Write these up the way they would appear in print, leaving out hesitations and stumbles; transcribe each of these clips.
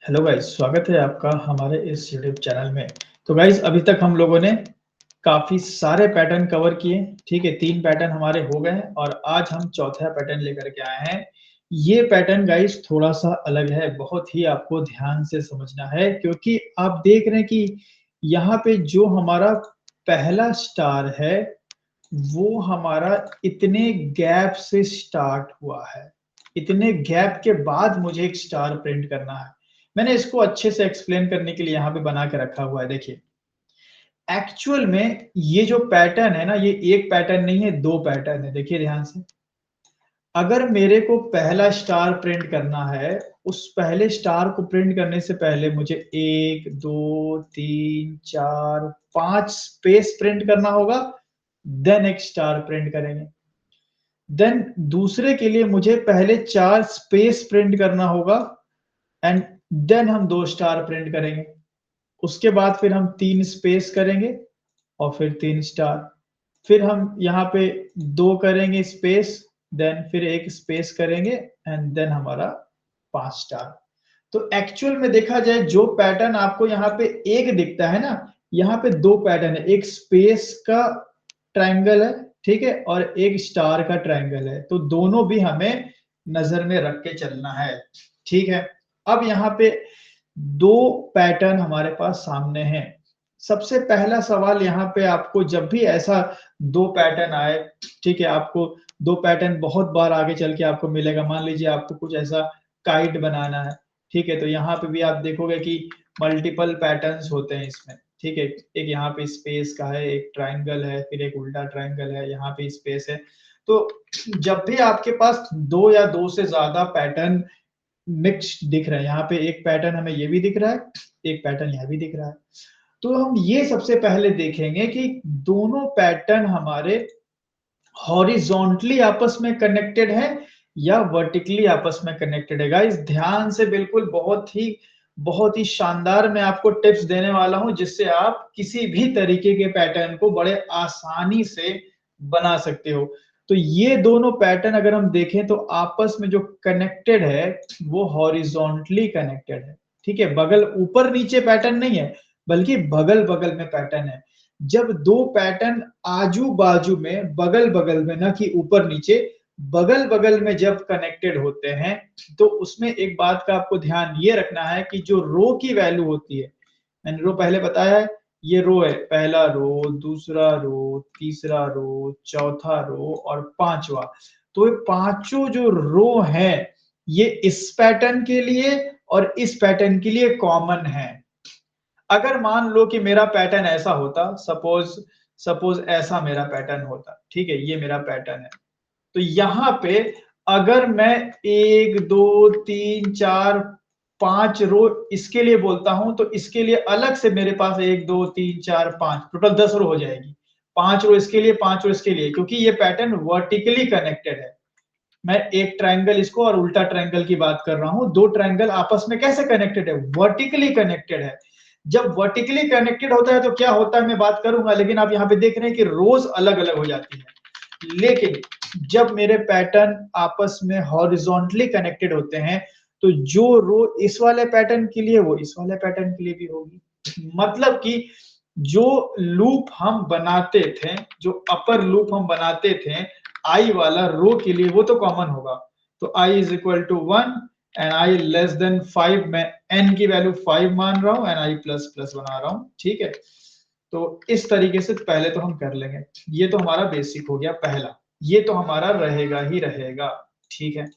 Hello guys, स्वागत है आपका हमारे इस यूट्यूब चैनल में। तो गाइस, अभी तक हम लोगों ने काफ़ी सारे पैटर्न कवर किए, ठीक है? 3 पैटर्न हमारे हो गए हैं और आज हम चौथा पैटर्न लेकर के आए हैं। ये पैटर्न गाइस थोड़ा-सा अलग है, बहुत ही आपको ध्यान से समझना है क्योंकि आप देख रहे हैं कि यहाँ पे जो हमारा पहला स्टार है, वो हमारा इतने गैप से स्टार्ट हुआ है। इतने गैप के बाद मुझे एक स्टार प्रिंट करना है। मैंने इसको अच्छे से एक्सप्लेन करने के लिए यहाँ पे बना के रखा हुआ है, देखिए। एक्चुअल में ये जो पैटर्न है ना, ये एक पैटर्न नहीं है, 2 पैटर्न है, देखिए ध्यान से। अगर मेरे को पहला स्टार प्रिंट करना है, उस पहले स्टार को प्रिंट करने से पहले मुझे 1, 2, 3, 4, 5 स्पेस प्रिंट करना होगा, देन एक स्टार प्रिंट करेंगे। देन दूसरे के लिए मुझे पहले 4 स्पेस प्रिंट करना होगा एंड देन हम 2 स्टार प्रिंट करेंगे। उसके बाद फिर हम 3 स्पेस करेंगे और फिर 3 स्टार। फिर हम यहाँ पे 2 करेंगे स्पेस, देन फिर 1 स्पेस करेंगे एंड देन हमारा 5 स्टार। तो एक्चुअल में देखा जाए जो पैटर्न आपको यहाँ पे 1 दिखता है ना, यहाँ पे 2 पैटर्न है। एक स्पेस का ट्रायंगल है, ठीक है? और एक स्टार का ट्रायंगल है। तो दोनों भी हमें नज़र में रख के चलना है, ठीक है? अब यहाँ पे 2 पैटर्न हमारे पास सामने हैं। सबसे पहला सवाल यहाँ पे आपको जब भी ऐसा 2 पैटर्न आए, ठीक है? आपको 2 पैटर्न बहुत बार आगे चल के आपको मिलेगा। मान लीजिए आपको कुछ ऐसा काइट बनाना है, ठीक है? तो यहाँ पे भी आप देखोगे कि मल्टीपल पैटर्न्स होते हैं इसमें, ठीक है? एक यहाँ पे स्पेस का है, एक ट्रायंगल है, फिर एक उल्टा ट्रायंगल है, यहाँ पे स्पेस है। तो जब भी आपके पास 2 या 2 से ज़्यादा पैटर्न मिक्स्ड दिख रहा है, यहाँ पे एक पैटर्न हमें ये भी दिख रहा है, एक पैटर्न यहाँ भी दिख रहा है। तो हम ये सबसे पहले देखेंगे कि दोनों पैटर्न हमारे हॉरिज़ॉन्टली आपस में कनेक्टेड है या वर्टिकली आपस में कनेक्टेड है। गाइस ध्यान से, बिल्कुल बहुत ही शानदार मैं आपको टिप्स देने वाला हूँ जिससे आप किसी भी तरीके के पैटर्न को बड़े आसानी से बना सकते हो। तो ये दोनों पैटर्न अगर हम देखें तो आपस में जो कनेक्टेड है वो हॉरिज़ॉन्टली कनेक्टेड है, ठीक है? बगल ऊपर-नीचे पैटर्न नहीं है, बल्कि बगल-बगल में पैटर्न है। जब 2 पैटर्न आजू-बाजू में, बगल-बगल में, ना कि ऊपर-नीचे, बगल-बगल में जब कनेक्टेड होते हैं, तो उसमें एक बात का आपको ध्यान ये रखना है कि जो रो की वैल्यू होती है, मैंने रो पहले बताया है, ये रो है, पहला रो, दूसरा रो, तीसरा रो, चौथा रो और 5वां। तो ये पाँचों जो रो हैं, ये इस पैटर्न के लिए और इस पैटर्न के लिए कॉमन है। अगर मान लो कि मेरा पैटर्न ऐसा होता, सपोज सपोज ऐसा मेरा पैटर्न होता, ठीक है? ये मेरा पैटर्न है। तो यहाँ पे अगर मैं 1, 2, 3, 4, 5 रो इसके लिए बोलता हूं, तो इसके लिए अलग से मेरे पास 1, 2, 3, 4, 5 टोटल 10 रो हो जाएगी। 5 रो इसके लिए, 5 रो इसके लिए, क्योंकि ये पैटर्न वर्टिकली कनेक्टेड है। मैं एक ट्रायंगल इसको और उल्टा ट्रायंगल की बात कर रहा हूं। 2 ट्रायंगल आपस में कैसे कनेक्टेड है? वर्टिकली कनेक्टेड है। जब वर्टिकली कनेक्टेड होता है तो क्या होता है मैं बात करूंगा, लेकिन आप यहाँ पे देख रहे हैं कि रोज अलग-अलग हो जाती है। लेकिन जब मेरे पैटर्न आपस में हॉरिजॉन्टली कनेक्टेड होते हैं, तो जो रो इस वाले पैटर्न के लिए वो इस वाले पैटर्न के लिए भी होगी। मतलब कि जो लूप हम बनाते थे, जो अपर लूप हम बनाते थे आई वाला रो के लिए, वो तो कॉमन होगा। तो i is equal to 1 and i less than 5, मैं n की वैल्यू 5 मान रहा हूं एंड i प्लस प्लस बना रहा हूं, ठीक है? तो इस तरीके से पहले तो हम कर लेंगे। ये तो हमारा बेसिक हो गया पहला, ये तो हमारा रहेगा ही रहेगा, ठीक है?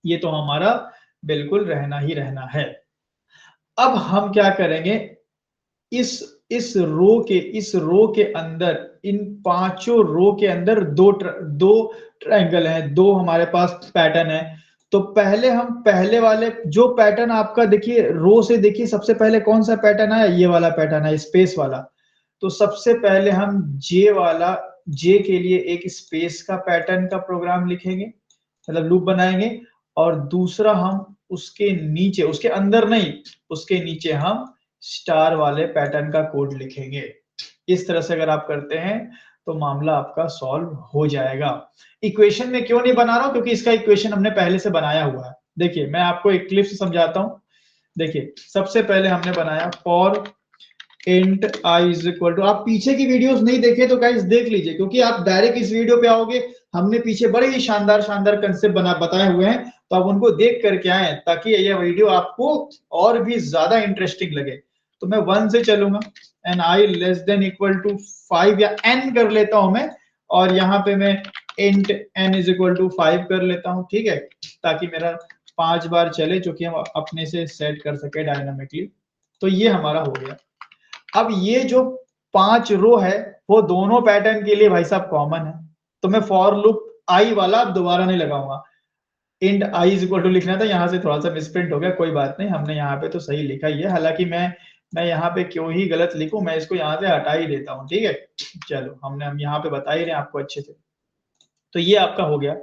ये तो हमारा बिल्कुल रहना ही रहना है। अब हम क्या करेंगे, इस इस रो के अंदर, इन पांचों रो के अंदर दो ट्रायंगल हैं, 2 हमारे पास पैटर्न है। तो पहले हम पहले वाले जो पैटर्न आपका देखिए, रो से देखिए सबसे पहले कौन सा पैटर्न आया? ये वाला पैटर्न है, स्पेस वाला। तो सबसे पहले हम जे के लिए एक स्पेस का पैटर्न का प्रोग्राम लिखेंगे, मतलब लूप बनाएंगे। और दूसरा हम उसके नीचे, उसके अंदर नहीं, उसके नीचे हम स्टार वाले पैटर्न का कोड लिखेंगे। इस तरह से अगर आप करते हैं तो मामला आपका सॉल्व हो जाएगा। इक्वेशन में क्यों नहीं बना रहा हूं? क्योंकि इसका इक्वेशन हमने पहले से बनाया हुआ है। देखिए मैं आपको एक क्लिप से समझाता हूं। देखिए सबसे पहले हमने बनाया for int I is equal to, आप पीछे की वीडियोस नहीं देखे तो गाइस देख लीजिए, क्योंकि आप डायरेक्ट इस वीडियो पे आओगे, हमने पीछे बड़े ही शानदार शानदार कंसेप्ट बताए हुए हैं, तो आप उनको देख करके आए ताकि ये वीडियो आपको और भी ज्यादा इंटरेस्टिंग लगे। तो मैं 1 से चलूंगा, n I less than equal to 5 या n कर लेता हूं मैं, और यहाँ पे मैं int n is equal to 5 कर लेता हूं, ठीक है, ताकि मेरा 5 बार चले, जो कि हम अपने से सेट कर सके डायनामिकली। तो ये हमारा हो गया। अब ये जो 5 रो है वो दोनों पैटर्न के लिए भाई साहब कॉमन है, तो मैं फॉर लूप आई वाला अब दोबारा नहीं लगाऊंगा। Int I is equal to लिखना था, यहां से थोड़ा सा मिसप्रिंट हो गया, कोई बात नहीं, हमने यहाँ पे तो सही लिखा ही है, हालांकि मैं यहाँ पे क्यों ही गलत लिखूं, मैं इसको यहाँ से हटा ही देता हूँ, ठीक है। चलो हम यहाँ पे बता ही रहे हैं आपको अच्छे से। तो ये आपका हो गया।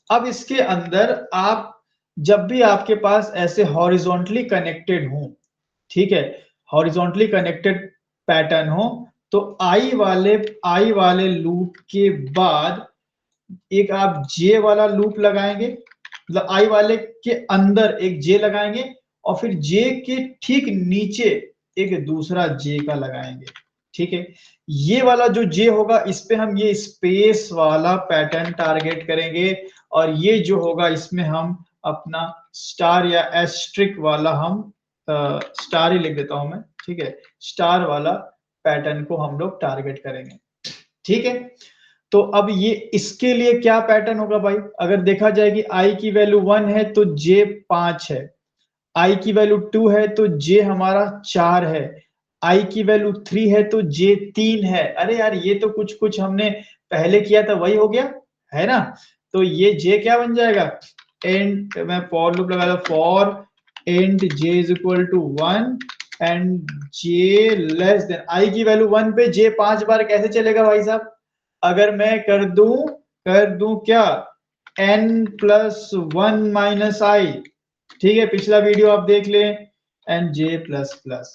अब इसके अंदर आप जब भी आपके पास ऐसे हॉरिजॉन्टली कनेक्टेड हो, ठीक है, हॉरिजॉन्टली कनेक्टेड पैटर्न हो, तो आई वाले लूप के बाद एक आप जे वाला लूप लगाएंगे, मतलब आई वाले के अंदर एक जे लगाएंगे, और फिर जे के ठीक नीचे एक दूसरा जे का लगाएंगे, ठीक है। ये वाला जो जे होगा इस पे हम ये स्पेस वाला पैटर्न टारगेट करेंगे, और ये जो होगा इसमें हम अपना स्टार या एस्ट्रिक वाला हम स्टार ही लिख देता हूं मैं, ठीक है, स्टार वाला पैटर्न को हम लोग टारगेट करेंगे, ठीक है। तो अब ये इसके लिए क्या पैटर्न होगा भाई, अगर देखा जाए कि आई की वैल्यू 1 है तो जे 5 है, आई की वैल्यू 2 है तो जे हमारा 4 है, आई की वैल्यू 3 है तो जे 3 है। अरे यार ये तो कुछ कुछ हमने पहले किया था वही हो गया है ना। तो ये जे क्या बन जाएगा, एंड मैं फॉर लूप लगा, for and J is equal to 1 and j less than, i की वैल्यू 1 पे जे 5 बार कैसे चलेगा भाई साहब, अगर मैं कर दूं क्या, n प्लस 1 माइनस आई, ठीक है, पिछला वीडियो आप देख लें, एन जे प्लस प्लस,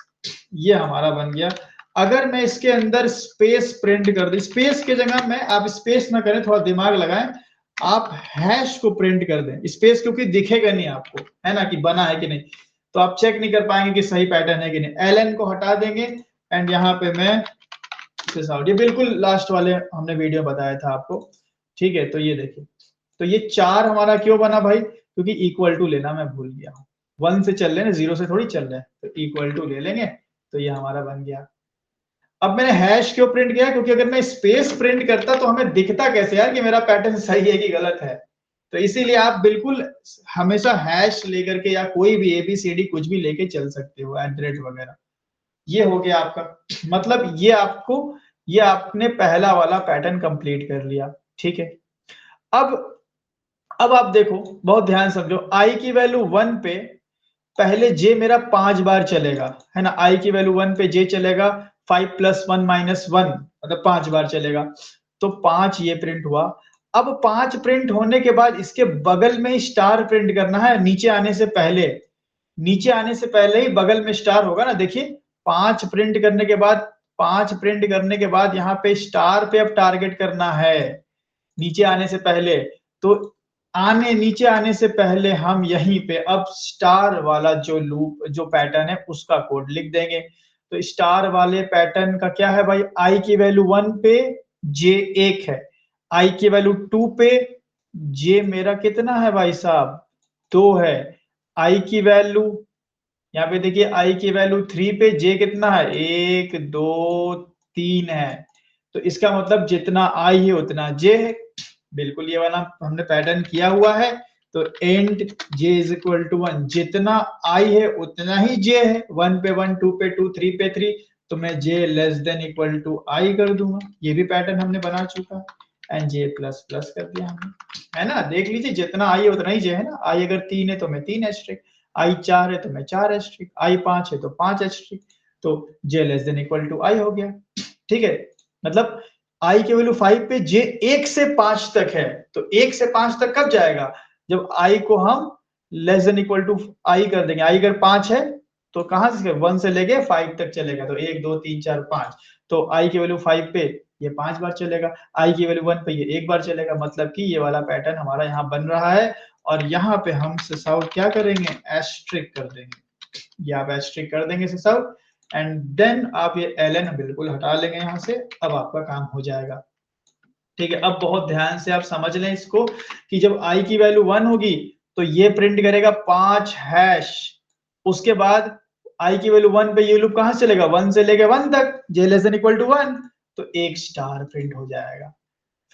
ये हमारा बन गया। अगर मैं इसके अंदर स्पेस प्रिंट कर दूं, स्पेस के जगह में आप स्पेस ना करें, थोड़ा दिमाग लगाएं, आप हैश को प्रिंट कर दें, स्पेस क्योंकि दिखेगा नहीं आपको, है ना, कि बना है कि नहीं, तो आप चेक नहीं कर पाएंगे कि सही पैटर्न है कि नहीं। एल को हटा देंगे, एंड यहाँ पे मैं ये बिल्कुल लास्ट वाले हमने वीडियो बताया था आपको, ठीक है। तो ये देखिए, तो ये 4 हमारा क्यों बना भाई, क्योंकि इक्वल टू लेना मैं भूल गया हूँ, 1 से चल रहे हैं, 0 से थोड़ी चल रहे हैं, तो इक्वल टू ले लेंगे, तो ये हमारा बन गया। अब मैंने हैश क्यों प्रिंट किया, क्योंकि अगर मैं स्पेस प्रिंट करता तो हमें दिखता कैसे यार कि मेरा पैटर्न सही है कि गलत है। तो इसीलिए आप बिल्कुल हमेशा हैश लेकर के या कोई भी एबीसीडी कुछ भी लेके चल सकते हो, एट वगैरह। ये हो गया आपका, मतलब ये आपने पहला वाला पैटर्न कंप्लीट कर लिया, ठीक है। अब अब आप देखो, बहुत ध्यान समझो, आई की वैल्यू 1 पे पहले जे मेरा 5 बार चलेगा, है ना, आई की वैल्यू 1 पे जे चलेगा 5 प्लस 1 माइनस 1, मतलब 5 बार चलेगा, तो 5 ये प्रिंट हुआ। अब 5 प्रिंट होने के बाद इसके बगल में स्टार प्रिंट करना है, नीचे आने से पहले, नीचे आने से पहले ही बगल में स्टार होगा ना, देखिए 5 प्रिंट करने के बाद, 5 प्रिंट करने के बाद यहाँ पे स्टार पे अब टारगेट करना है, नीचे आने से पहले। तो नीचे आने से पहले हम यहीं पे अब स्टार वाला जो लूप जो पैटर्न है उसका कोड लिख देंगे। तो स्टार वाले पैटर्न का क्या है भाई, आई की वैल्यू 1 पे जे 1 है, आई की वैल्यू 2 पे जे मेरा कितना है भाई साहब, 2 है, आई की वैल्यू, यहाँ पे देखिए आई की वैल्यू 3 पे जे कितना है, 1 2 3 है, तो इसका मतलब जितना आई है उतना जे है, बिल्कुल ये वाला हमने पैटर्न किया हुआ है। तो and J is equal to 1, जितना आई है उतना ही जे है, 1 पे 1, 2 पे 2, 3 पे 3, तो मैं जे लेस देन इक्वल टू आई कर दूंगा, ये भी पैटर्न हमने बना चुका है, एंड जे प्लस प्लस कर दिया हमने, है ना। देख लीजिए जितना आई है उतना ही जे है ना, आई अगर 3 है तो मैं 3 एस्ट्रिक, आई 4 है तो मैं 4 एस्ट्रिक, आई 5 है तो 5 एस्ट्रिक, तो जे लेस देन इक्वल टू आई हो गया, ठीक है। मतलब आई की वैल्यू 5 पे जे 1 से 5 तक है, तो 1 से 5 तक कब जाएगा, जब आई को हम लेस देन इक्वल टू आई कर देंगे, आई अगर 5 है तो कहां से 1 से लेके 5 तक चलेगा, तो 1 2 3 4 5, तो आई की वैल्यू 5 पे ये 5 बार चलेगा, आई की वैल्यू 1 पे ये 1 बार चलेगा, मतलब कि ये वाला पैटर्न हमारा यहाँ बन रहा है। और यहाँ पे हम सॉल्व क्या करेंगे, एस्ट्रिक कर देंगे, ये आप एस्ट्रिक कर देंगे इसे सब, एंड देन आप ये ln बिल्कुल हटा लेंगे यहाँ से। अब आपका काम हो जाएगा। ठीक है, अब बहुत ध्यान से आप समझ लें इसको कि जब i की वैल्यू 1 होगी तो ये प्रिंट करेगा 5 हैश। उसके बाद i की वैल्यू 1 पे ये लूप कहां से चलेगा, 1 से लेके 1 तक, j less than equal to 1, तो एक स्टार प्रिंट हो जाएगा।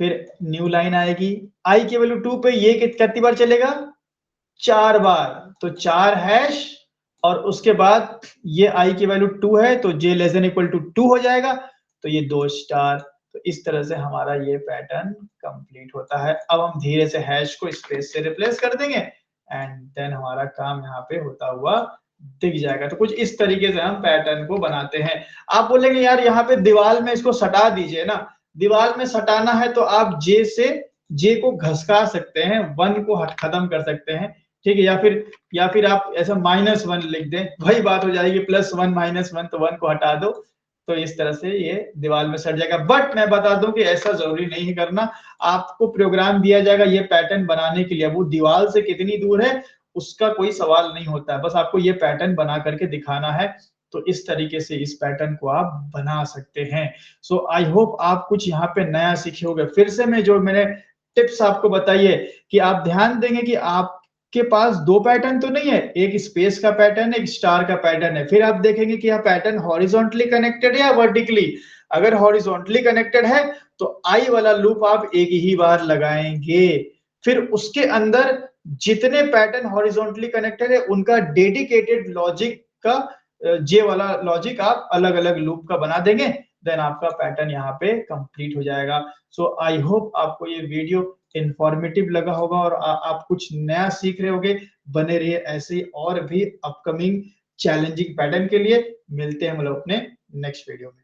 फिर न्यू लाइन आएगी, i की वैल्यू 2 पे ये कितनी बार चलेगा, 4 बार, तो 4 हैश, और उसके बाद ये i की वैल्यू 2 है तो j less than equal to 2 हो जाएगा, तो ये 2 स्टार। तो इस तरह से हमारा ये पैटर्न कंप्लीट होता है। अब हम धीरे से हैश को स्पेस से रिप्लेस कर देंगे एंड देन हमारा काम यहाँ पे होता हुआ दिख जाएगा। तो कुछ इस तरीके से हम पैटर्न को बनाते हैं। आप बोलेंगे यार यहाँ पे दीवार में इसको सटा दीजिए ना, दीवार में सटाना है तो आप जे को घसका सकते हैं, 1 को खत्म कर सकते हैं, ठीक है, या फिर आप ऐसा -1 लिख दें, वही बात हो जाएगी, +1 -1, तो 1 को हटा दो, तो इस तरह से ये दीवार में सट जाएगा। बट मैं बता दूं कि ऐसा जरूरी नहीं है करना। आपको प्रोग्राम दिया जाएगा ये पैटर्न बनाने के लिए, वो दीवार से कितनी दूर है उसका कोई सवाल नहीं होता है, बस आपको ये पैटर्न बना करके दिखाना है। तो इस तरीके से इस पैटर्न को आप बना सकते हैं। सो आई होप आप कुछ यहाँ पे नया सीखे होंगे। फिर से मैं जो मैंने टिप्स आपको बताइए कि आप ध्यान देंगे कि आपके पास 2 पैटर्न तो नहीं है, एक स्पेस का पैटर्न है, एक स्टार का पैटर्न है। फिर आप देखेंगे कि यह पैटर्न हॉरिजॉन्टली कनेक्टेड है या वर्टिकली। अगर हॉरिजॉन्टली कनेक्टेड है तो आई वाला लूप आप एक ही बार लगाएंगे। फिर उसके अंदर जितने पैटर्न हॉरिजॉन्टली कनेक्टेड है उनका डेडिकेटेड लॉजिक का जे वाला लॉजिक आप अलग अलग लूप का बना देंगे, देन आपका पैटर्न यहाँ पे कंप्लीट हो जाएगा। सो आई होप आपको ये वीडियो इंफॉर्मेटिव लगा होगा और आप कुछ नया सीख रहे होंगे। बने रहिए ऐसे ही और भी अपकमिंग चैलेंजिंग पैटर्न के लिए। मिलते हैं हम लोग अपने नेक्स्ट वीडियो में।